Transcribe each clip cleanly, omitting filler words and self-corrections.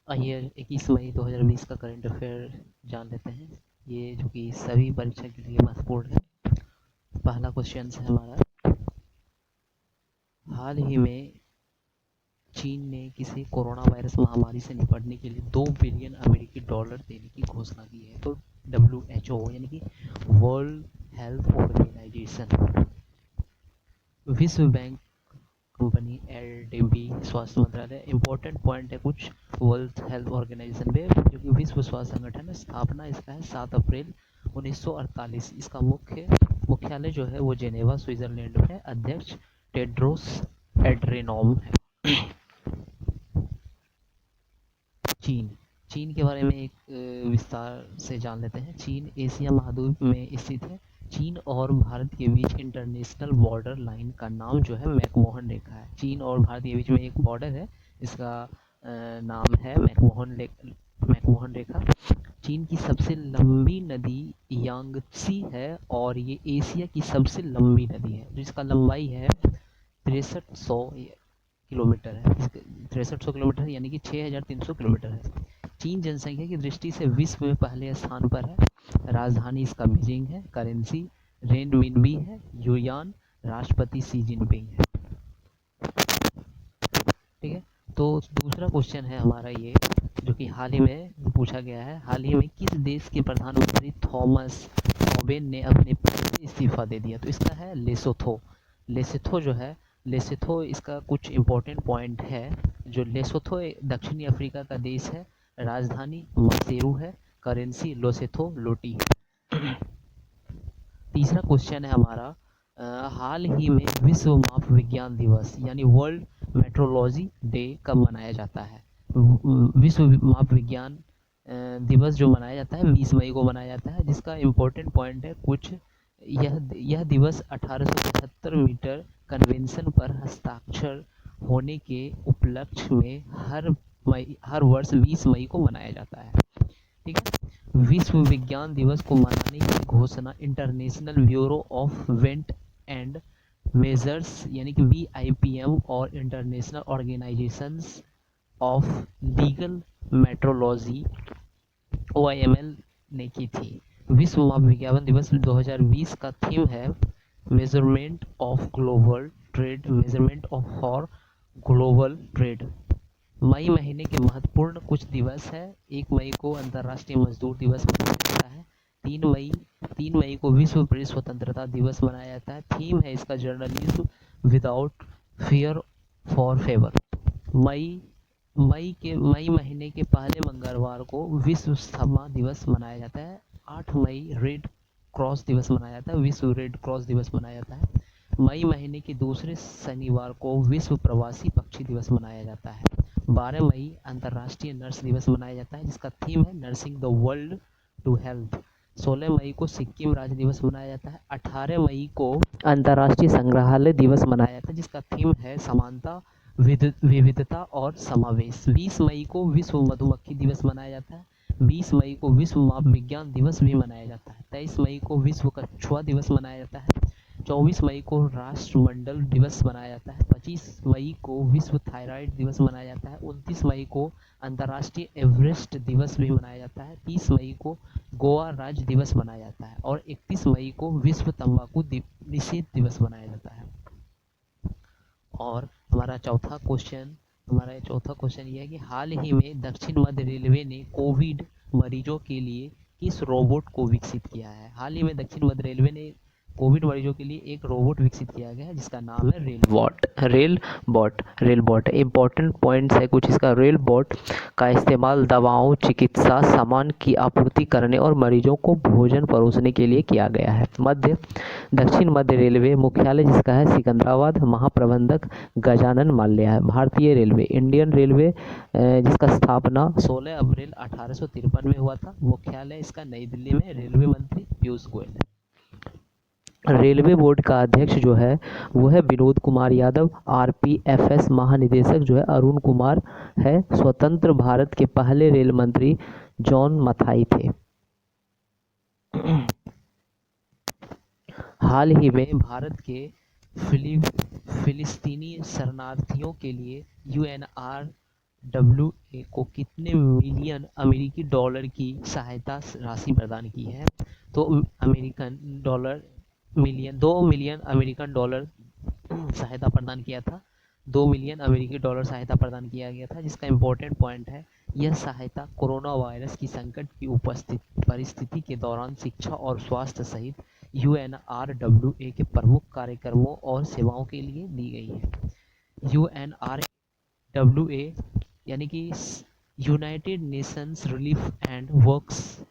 आइए 21 मई 2020 का current affair जान लेते हैं, ये जो कि सभी परीक्षा के लिए महत्वपूर्ण है। पहला क्वेश्चन है हमारा, हाल ही में चीन ने किसी कोरोना वायरस महामारी से निपटने के लिए 2 बिलियन अमेरिकी डॉलर देने की घोषणा की है। तो WHO यानी कि वर्ल्ड हेल्थ ऑर्गेनाइजेशन, विश्व बैंक, कंपनी LDB, स्वास्थ्य मंत्रालय, इम्पोर्टेंट पॉइंट है कुछ वर्ल्ड हेल्थ ऑर्गेनाइजेशन में, जो कि विश्व स्वास्थ्य संगठन है। स्थापना इसका है 7 अप्रैल 1948। इसका मुख्यालय जो है वो जेनेवा स्विट्जरलैंड में है। अध्यक्ष टेड्रोस एड्रेनॉम है। चीन चीन के बारे में एक विस्तार से जान लेते हैं। चीन एशिया महाद्वीप में स्थित है। चीन और भारत के बीच इंटरनेशनल बॉर्डर लाइन का नाम जो है मैकमोहन रेखा है। चीन और भारत के बीच में एक बॉर्डर है, इसका नाम है मैकमोहन रेखा। चीन की सबसे लंबी नदी यांगत्सी है और ये एशिया की सबसे लंबी नदी है, जिसका लंबाई है 6300 किलोमीटर है। 6300 किलोमीटर यानी कि 6300 किलोमीटर है। चीन जनसंख्या की दृष्टि से विश्व में पहले स्थान पर है। राजधानी इसका बीजिंग है। करेंसी रेनमिनबी है। युयान, राष्ट्रपति शी जिनपिंग है। ठीक है, तो दूसरा क्वेश्चन है हमारा ये, जो कि हाल ही में पूछा गया है। हाल ही में किस देश के प्रधानमंत्री थॉमस टोबेन ने अपने पद से इस्तीफा दे दिया? तो इसका है लेसोथो। लेसोथो जो है, लेसोथो इसका कुछ इम्पोर्टेंट पॉइंट है। जो लेसोथो दक्षिणी अफ्रीका का देश है। राजधानी मासेरू है। करेंसी लोसेथो लोटी है। तीसरा क्वेश्चन है हमारा, हाल ही में विश्व माप विज्ञान दिवस यानी वर्ल्ड मेट्रोलॉजी डे कब मनाया जाता है? विश्व माप विज्ञान दिवस जो मनाया जाता है 20 मई को मनाया जाता है, जिसका इम्पोर्टेंट पॉइंट है कुछ। यह दिवस 1875 मीटर कन्वेंशन पर हस्ताक्षर होने के उपलक्ष्य में हर वर्ष 20 मई को मनाया जाता है। ठीक है, विश्व विज्ञान दिवस को मनाने की घोषणा international bureau of went and measures यानी कि VIPM और international organisations of legal metrology OIML ने की थी। विश्व माप विज्ञान दिवस 2020 का थीम है measurement of global trade, measurement of for global trade. मई महीने के महत्वपूर्ण कुछ दिवस है। 1 मई को अंतर्राष्ट्रीय मजदूर दिवस मनाया जाता है। 3 मई को विश्व प्रेस स्वतंत्रता दिवस मनाया जाता है। थीम है इसका journalism without fear for favour. मई महीने के पहले मंगलवार को विश्व स्थमा दिवस मनाया जाता है। 8 मई रेड क्रॉस दिवस मनाया जाता है। विश्व रेड क्रॉस दिवस मनाया जाता है। मई महीने के दूसरे शनिवार को विश्व प्रवासी पक्षी दिवस मनाया जाता है। 12 मई अंतर्राष्ट्रीय नर्स दिवस मनाया जाता है, जिसका थीम है nursing the world to health. 16 मई को सिक्किम राज्य दिवस मनाया जाता है। 18 मई को अंतर्राष्ट्रीय संग्रहालय दिवस मनाया जाता है, जिसका थीम है समानता, विविधता और समावेश। 20 मई को विश्व मधुमक्खी दिवस मनाया जाता है। 20 मई को विश्व माप विज्ञान दिवस भी मनाया जाता है। 23 मई को विश्व कछुआ दिवस मनाया जाता है। 24 मई को राष्ट्रमंडल दिवस मनाया जाता है। 25 मई को विश्व थायराइड दिवस मनाया जाता है। 29 मई को अंतर्राष्ट्रीय एवरेस्ट दिवस भी मनाया जाता है। 30 मई को गोवा राज्य दिवस मनाया जाता है और 31 मई को विश्व तंबाकू निषेध दिवस मनाया जाता है। और हमारा चौथा क्वेश्चन ये है कि हाल ही में दक्षिण मध्य रेलवे ने कोविड मरीजों के लिए किस रोबोट को विकसित किया है? हाल ही में दक्षिण मध्य रेलवे ने कोविड मरीजों के लिए एक रोबोट विकसित किया गया है, जिसका नाम है रेलबॉट। इंपॉर्टेंट पॉइंट्स है कुछ इसका। रेलबॉट का इस्तेमाल दवाओं, चिकित्सा सामान की आपूर्ति करने और मरीजों को भोजन परोसने के लिए किया गया है। दक्षिण मध्य रेलवे मुख्यालय जिसका है सिकंदराबाद। महाप्रबंधक गजानन माल्या है। भारतीय रेलवे, इंडियन रेलवे, जिसका स्थापना 16 अप्रैल 1853 में हुआ था। मुख्यालय इसका नई दिल्ली में। रेलवे मंत्री पीयूष गोयल है। रेलवे बोर्ड का अध्यक्ष जो है वो है विनोद कुमार यादव। RPFS महानिदेशक जो है अरुण कुमार है। स्वतंत्र भारत के पहले रेल मंत्री जॉन मथाई थे। हाल ही में भारत के फिलिस्तीनी शरणार्थियों के लिए UNRWA WA को कितने मिलियन अमेरिकी डॉलर की सहायता राशि प्रदान की है? तो American dollar million 2 million American dollar सहायता प्रदान किया था। 2 मिलियन अमेरिकी डॉलर सहायता प्रदान किया गया था, जिसका इम्पोर्टेंट पॉइंट है यह सहायता कोरोना वायरस की संकट की परिस्थिति के दौरान शिक्षा और स्वास्थ्य सहित UNRWA के प्रमुख कार्यक्रमों और सेवाओं के लिए दी गई है। UNRWA यानी कि United Nations relief and works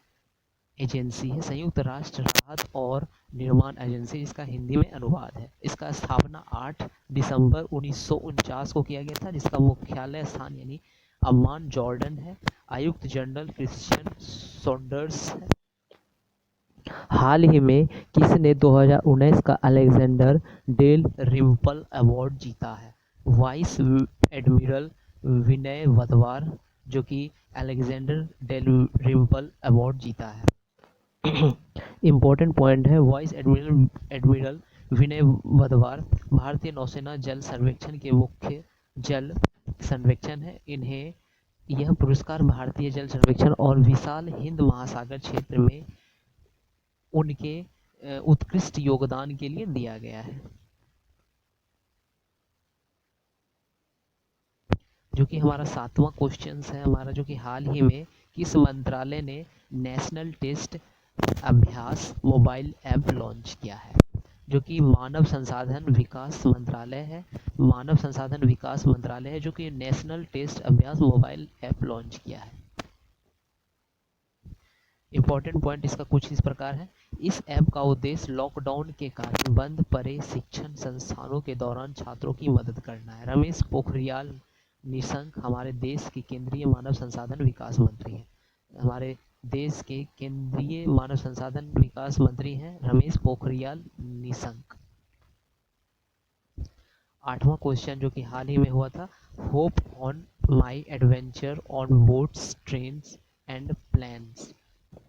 agency है, संयुक्त राष्ट्र राहत और निर्माण एजेंसी, जिसका हिंदी में अनुवाद है। इसका स्थापना 8 दिसंबर 1949 को किया गया था, जिसका मुख्यालय स्थान यानी अम्मान जॉर्डन है। आयुक्त जनरल क्रिश्चियन सॉन्डर्स है। हाल ही में किसने 2019 का अलेक्जेंडर डेल रिम्पल अवार्ड जीता है? वाइस एडमिरल विनय वधवार, जो कि अलेक्जेंडर डेल रिम्पल अवार्ड जीता है। इम्पोर्टेंट पॉइंट है, वाइस एडमिरल विनय वधवार भारतीय नौसेना जल सर्वेक्षण के मुख्य जल सर्वेक्षण है। इन्हें यह पुरस्कार भारतीय जल सर्वेक्षण और विशाल हिंद महासागर क्षेत्र में उनके उत्कृष्ट योगदान के लिए दिया गया है। जो कि हमारा 7वां क्वेश्चन है हमारा, जो कि हाल ही में किस मंत्रालय ने नेशनल टेस्ट अभ्यास मोबाइल ऐप लॉन्च किया है? जो कि मानव संसाधन विकास मंत्रालय है। मानव संसाधन विकास मंत्रालय है जो कि नेशनल टेस्ट अभ्यास मोबाइल ऐप लॉन्च किया है। इंपॉर्टेंट पॉइंट इसका कुछ इस प्रकार है। इस ऐप का उद्देश्य लॉकडाउन के कारण बंद पड़े शिक्षण संस्थानों के दौरान छात्रों की मदद करना है। रमेश पोखरियाल निशंक हमारे देश के केंद्रीय मानव संसाधन विकास मंत्री हैं। हमारे देश के केंद्रीय मानव संसाधन विकास मंत्री हैं रमेश पोखरियाल निशंक। 8वां क्वेश्चन जो कि हाल ही में हुआ था, hope on my adventure on boats trains and planes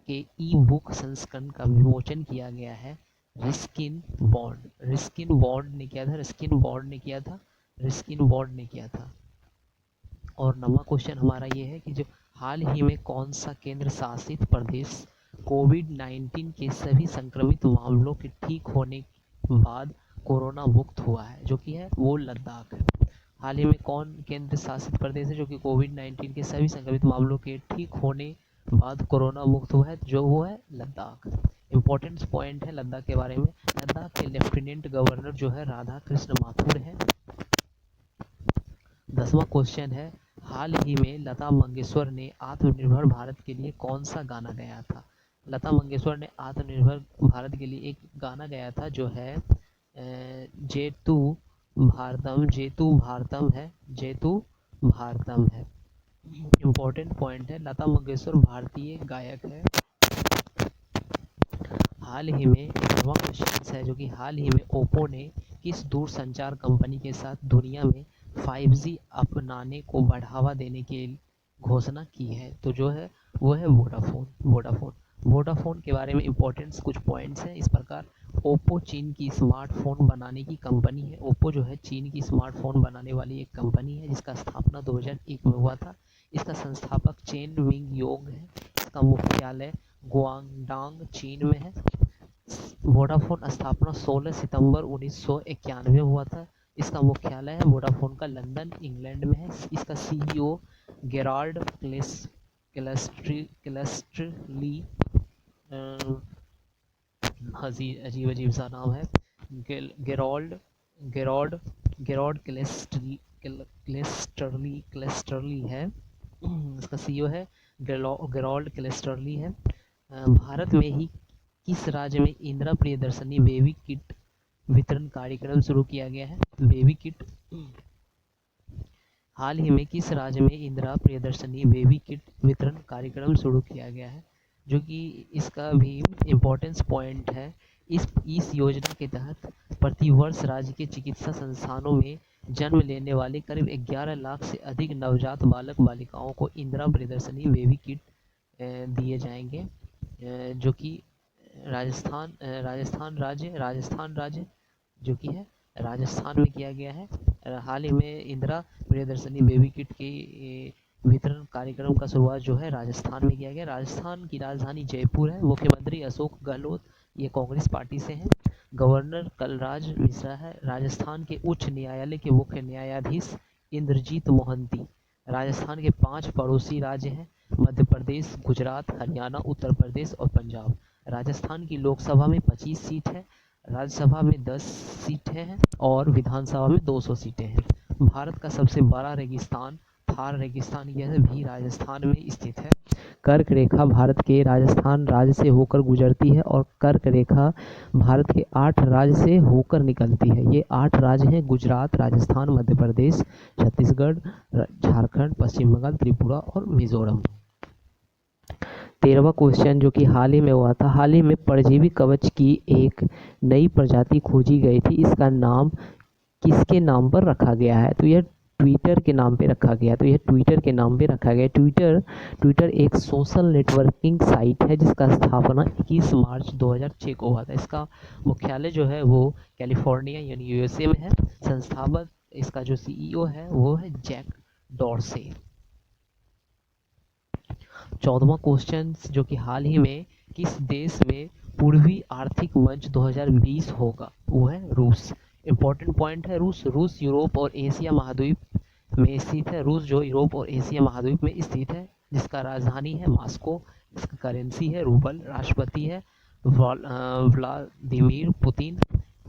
के ई बुक संस्करण का विमोचन किया गया है। रिस्किन बॉन्ड ने किया था। और 9वां क्वेश्चन हमारा ये है कि जो हाल ही में कौन सा केंद्र शासित प्रदेश कोविड-19 के सभी संक्रमित मामलों के ठीक होने के बाद कोरोना मुक्त हुआ है? जो कि है वो लद्दाख है। हाल ही में कौन केंद्र शासित प्रदेश है जो कि कोविड-19 के सभी संक्रमित मामलों के ठीक होने बाद कोरोना मुक्त हुआ है? जो वो है लद्दाख। इम्पोर्टेंट पॉइंट है लद्दाख के बारे में। लद्दाख के लेफ्टिनेंट गवर्नर जो है राधा कृष्ण माथुर है। 10वां क्वेश्चन है, हाल ही में लता मंगेशकर ने आत्मनिर्भर भारत के लिए कौन सा गाना गाया था? लता मंगेशकर ने आत्मनिर्भर भारत के लिए एक गाना गाया था जो है जेतु भारतम है। इम्पोर्टेंट पॉइंट है, लता मंगेशकर भारतीय गायक है। हाल ही में 11वां क्वेश्चन है जो कि हाल ही में ओप्पो ने किस दूरसंचार कंपनी के साथ दुनिया में 5G अपनाने को बढ़ावा देने की घोषणा की है? तो जो है वो है वोडाफोन के बारे में इम्पोर्टेंट कुछ पॉइंट्स हैं इस प्रकार। ओप्पो चीन की स्मार्टफोन बनाने की कंपनी है। ओप्पो जो है चीन की स्मार्टफोन बनाने वाली एक कंपनी है जिसका स्थापना 2001 में हुआ था। इसका संस्थापक चेन विंग योंग है। इसका मुख्यालय गुआंगडांग चीन में है। वोडाफोन स्थापना 16 सितंबर 1991 में हुआ था। इसका मुख्यालय है वोडाफोन का लंदन इंग्लैंड में है। इसका CEO गेराल्ड क्लेस्टरली, अजीब सा नाम है, गेराल्ड क्लेस्टरली है। इसका CEO है गेराल्ड क्लेस्टरली है। भारत में ही किस राज्य में इंदिरा प्रियदर्शनी बेबी किट वितरण कार्यक्रम शुरू किया गया है? बेबी किट हाल ही में किस राज्य में इंदिरा प्रियदर्शनी बेबी किट वितरण कार्यक्रम शुरू किया गया है? जो कि इसका भी इम्पोर्टेंस पॉइंट है। इस योजना के तहत प्रतिवर्ष राज्य के चिकित्सा संस्थानों में जन्म लेने वाले करीब 11 लाख से अधिक नवजात बालक बालिकाओं को इंदिरा प्रियदर्शनी बेबी किट दिए जाएंगे। जो कि राजस्थान राज्य जो कि है राजस्थान में किया गया है। हाल ही में इंदिरा प्रियदर्शनी बेबी किट की वितरण कार्यक्रम का शुरुआत जो है राजस्थान में किया गया। राजस्थान की राजधानी जयपुर है। मुख्यमंत्री अशोक गहलोत ये कांग्रेस पार्टी से हैं। गवर्नर कलराज मिश्रा है। राजस्थान के उच्च न्यायालय के मुख्य न्यायाधीश इंद्रजीत मोहंती। राजस्थान के 5 पड़ोसी राज्य हैं, मध्य प्रदेश, गुजरात, हरियाणा, उत्तर प्रदेश और पंजाब। राजस्थान की लोकसभा में 25 सीट है, राज्यसभा में 10 सीटें हैं और विधानसभा में 200 सीटें हैं। भारत का सबसे बड़ा रेगिस्तान थार रेगिस्तान यह भी राजस्थान में स्थित है। कर्क रेखा भारत के राजस्थान राज्य से होकर गुजरती है और कर्क रेखा भारत के 8 राज्य से होकर निकलती है। ये 8 राज्य हैं गुजरात, राजस्थान, मध्य प्रदेश, छत्तीसगढ़, झारखंड, पश्चिम बंगाल, त्रिपुरा और मिजोरम। 13वां क्वेश्चन जो कि हाल ही में हुआ था, हाल ही में परजीवी कवच की एक नई प्रजाति खोजी गई थी, इसका नाम किसके नाम पर रखा गया है? तो यह ट्विटर के नाम पे रखा गया। तो यह ट्विटर के नाम पे रखा गया। ट्विटर एक सोशल नेटवर्किंग साइट है जिसका स्थापना 21 मार्च 2006 को हुआ था। इसका मुख्यालय जो है वो कैलिफोर्निया यानी यूएसए में है। संस्थापक इसका जो सीईओ है वो है जैक डॉर्से। 14वां क्वेश्चन जो कि हाल ही में किस देश में पूर्वी आर्थिक मंच 2020 होगा, वो है रूस। इंपॉर्टेंट पॉइंट है रूस यूरोप और एशिया महाद्वीप में स्थित है। रूस जो यूरोप और एशिया महाद्वीप में स्थित है, जिसका राजधानी है मॉस्को। इसका करेंसी है रूबल। राष्ट्रपति है व्लादिमीर पुतिन।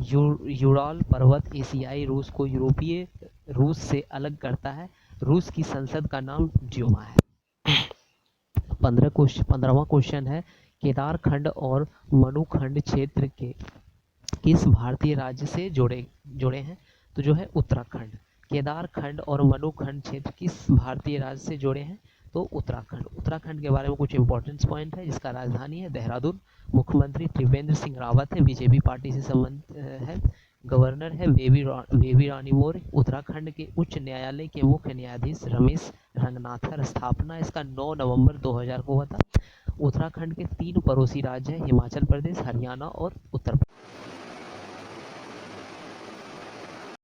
यूराल पर्वत एशियाई रूस को यूरोपीय रूस से अलग करता है। रूस की संसद का नाम ड्यूमा है। 15वां क्वेश्चन है, केदारखंड और मनुखंड क्षेत्र के किस भारतीय राज्य से जुड़े हैं? तो जो है उत्तराखंड। केदारखंड और मनुखंड क्षेत्र किस भारतीय राज्य से जुड़े हैं? तो उत्तराखंड। उत्तराखंड के बारे में कुछ इंपॉर्टेंट पॉइंट है, जिसका राजधानी है देहरादून। मुख्यमंत्री त्रिवेंद्र सिंह रावत है, बीजेपी पार्टी से संबंध है। गवर्नर है बेबी रानी मौर्य। उत्तराखंड के उच्च न्यायालय के मुख्य न्यायाधीश रमेश रंगनाथर। स्थापना इसका 9 नवंबर 2000 को हुआ था। उत्तराखंड के 3 पड़ोसी राज्य हैं, हिमाचल प्रदेश, हरियाणा और उत्तर प्रदेश।